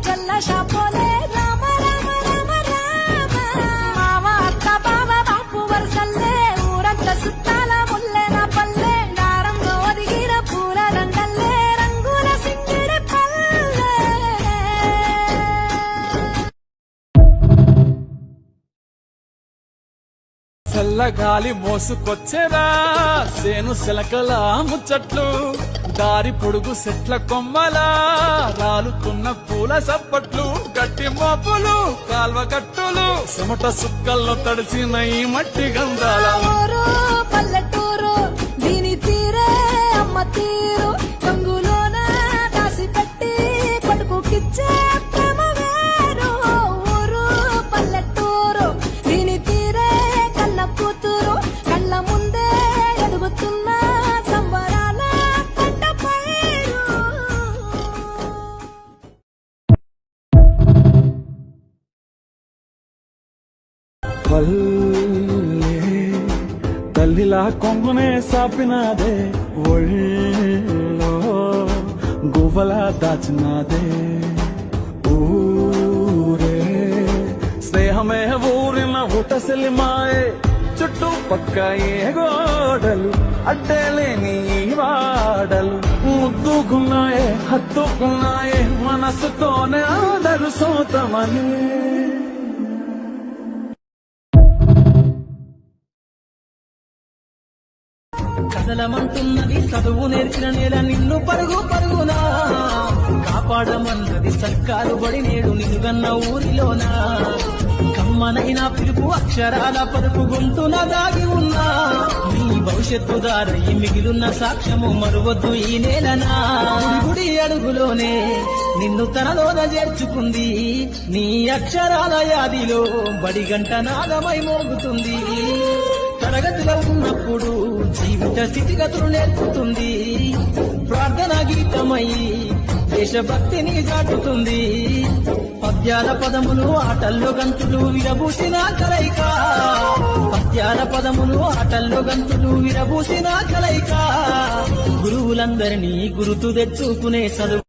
చల్ల షాపోలే రామ రామ రామ రామ మామ అత్త బావ బాపు వరసల్లే ఊరంత సుట్టాల ముల్లె నా పల్లె దారంలో ఒదిగిన పూల దండల్లే రంగుల సింగిడి పల్లె చల్లగాలి మోసుకొచ్చేరా సేను శిలకల ముచ్చట్లు దారి పొడుగు చెట్ల కొమ్మలా రాలుతున్న పూల సప్పట్లు గట్టి మోపులు కాల్వ గట్టులు చెమట సుక్కల్లో తడిసిన ఈ మట్టి గంధాల ఊరు పల్లెటూరు దీని తీరే అమ్మ తీరు రంగులోన దాసి పెట్టి కొడుకుకిచ్చే ప్రేమ వేరు ఊరు పల్లెటూరు దీని తీరే కన్న కూతురు కళ్ళ ముందే ఎదుగుతున్న సంబరాల పంట పైరు తల్లిలా కొంగునే సాపినాదే ఒళ్ళో గువ్వలా దాచినాదే ఊరే స్నేహమే ఊరిన ఊటసెలి మాయే చుట్టూ పక్క ఏ గోడలు అడ్డలేని వాడలు ముద్దుకున్నాయే హత్తుకున్నాయే మనసుతోనే ఆడరు సోతమని కదలమంటున్నది చదువు నేర్చిన నేల నిన్ను పరుగు పరుగునా కాపాడమన్నది సర్కారు బడి నేడు నిన్నుగన్న ఊరిలోనా కమ్మనైన పిలుపు అక్షరాల పరుపు గొంతున దాగి ఉన్నా నీ భవిష్యత్తు దారయి మిగిలిన సాక్ష్యము మరువద్దు ఈ నేలనా గుడి అడుగులోనే నిన్ను తనలోన చేర్చుకుంది నీ అక్షరాల యాదిలో బడిగంట నాదమై మోగుతుంది తరగతిలో ఉన్నప్పుడు జీవిత స్థితిగతులు నేర్పుతుంది ప్రార్థన గీతమై దేశభక్తిని చాటుతుంది పద్యాల పదములు ఆటల్లో గంతులు విరబూసిన కలయిక పద్యాల పదములు ఆటల్లో గంతులు విరబూసిన కలయిక గురువులందరినీ గుర్తు తెచ్చుకునే చదువు